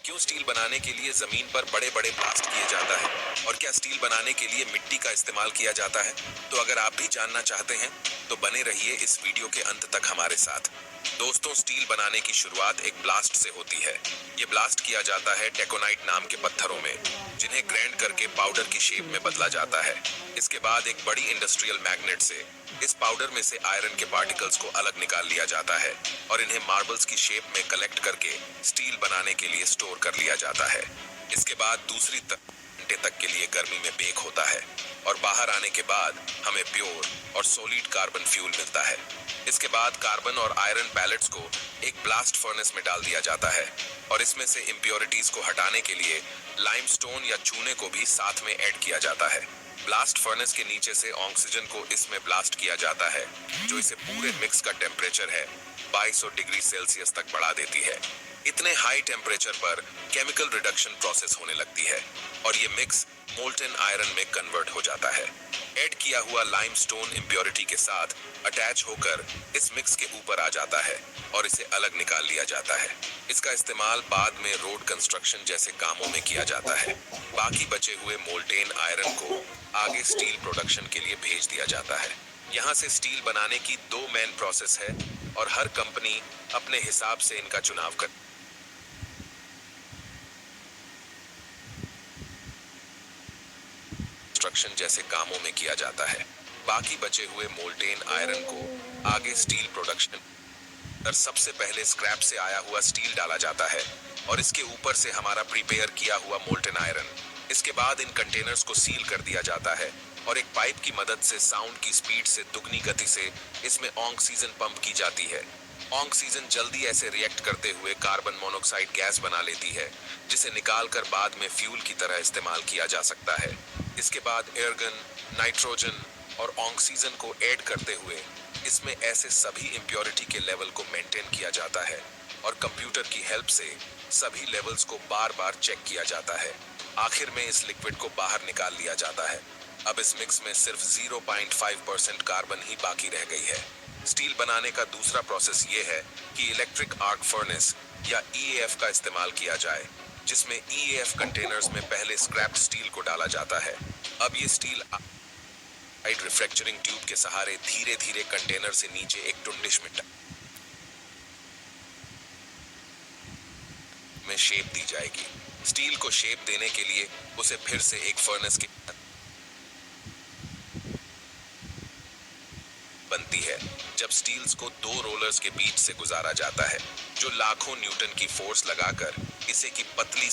क्यों स्टील बनाने के लिए जमीन पर बड़े बड़े ब्लास्ट किए जाता है और क्या स्टील बनाने के लिए मिट्टी का इस्तेमाल किया जाता है? तो अगर आप भी जानना चाहते हैं तो बने रहिए इस वीडियो के अंत तक हमारे साथ। दोस्तों, स्टील बनाने की शुरुआत एक ब्लास्ट से होती है। ये ब्लास्ट किया जाता है टेकोनाइट नाम के पत्थरों में, जिन्हें ग्राइंड करके पाउडर की शेप में बदला जाता है। इसके बाद एक बड़ी इंडस्ट्रियल मैग्नेट से इस पाउडर में से आयरन के पार्टिकल्स को अलग निकाल लिया जाता है और इन्हें मार्बल्स की शेप में कलेक्ट करके स्टील बनाने के लिए स्टोर कर लिया जाता है। इसके बाद दूसरी घंटे तक के लिए गर्मी में बेक होता है और बाहर आने के बाद हमें प्योर और सॉलिड कार्बन फ्यूल मिलता है। इसके बाद कार्बन और आयरन पैलेट्स को एक ब्लास्ट फर्नेस में डाल दिया जाता है और इसमें से इम्प्योरिटीज को हटाने के लिए लाइमस्टोन या चूने को भी साथ में ऐड किया जाता है। ब्लास्ट फर्नेस के नीचे से ऑक्सीजन को इसमें ब्लास्ट किया जाता है, जो इसे पूरे मिक्स का टेम्परेचर है 2200 डिग्री सेल्सियस तक बढ़ा देती है। इतने हाई टेम्परेचर पर केमिकल रिडक्शन प्रोसेस होने लगती है और ये मिक्स मोल्टन आयरन में कन्वर्ट हो जाता है। ऐड किया हुआ लाइमस्टोन इम्प्योरिटी के साथ अटैच होकर इस मिक्स के ऊपर आ जाता है और इसे अलग निकाल लिया जाता है। इसका इस्तेमाल बाद में रोड कंस्ट्रक्शन जैसे कामों में किया जाता है। बाकी बचे हुए मोल्टेन आयरन को आगे स्टील प्रोडक्शन के लिए भेज दिया जाता है। यहाँ से स्टील बनाने की दो मेन प्रोसेस है और हर कंपनी अपने हिसाब से इनका चुनाव कर कंस्ट्रक्शन जैसे कामों में किया जाता है। बाकी बचे हुए मोल्टेन आयरन को आगे स्टील प्रोडक्शन पर सबसे पहले स्क्रैप से आया हुआ स्टील डाला जाता है और इसके ऊपर से हमारा प्रिपेयर किया हुआ मोल्टन आयरन। इसके बाद इन कंटेनर्स को सील कर दिया जाता है और एक पाइप की मदद से साउंड की स्पीड से दुगनी गति से इसमें ऑक्सीजन पंप की जाती है। ऑक्सीजन जल्दी ऐसे रिएक्ट करते हुए कार्बन मोनोऑक्साइड गैस बना लेती है, जिसे निकालकर बाद में फ्यूल की तरह इस्तेमाल किया जा सकता है। इसके बाद एयरगन, नाइट्रोजन और ऑक्सीजन को ऐड करते हुए इसमें ऐसे सभी इम्प्योरिटी के लेवल को मेंटेन किया जाता है और कंप्यूटर की हेल्प से सभी लेवल्स को बार बार चेक किया जाता है। आखिर में इस लिक्विड को बाहर निकाल लिया जाता है। अब इस मिक्स में सिर्फ 0.5% कार्बन ही बाकी रह गई है। स्टील बनाने का दूसरा प्रोसेस ये है कि इलेक्ट्रिक आर्क फर्नेस या ईएएफ का इस्तेमाल किया जाए, जिसमें ईएएफ कंटेनर्स में पहले स्क्रैप स्टील को डाला जाता है। अब ये स्टील रिफ्रैक्चरिंग ट्यूब के सहारे धीरे धीरे कंटेनर से नीचे एक टुंडिश में शेप दी जाएगी। स्टील को शेप देने के लिए उसे फिर से एक फर्नेस के बनती है, जब स्टील्स को दो रोलर्स के बीच से गुजारा जाता है, जो लाखों न्यूटन की फोर्स लगाकर इसे की पतली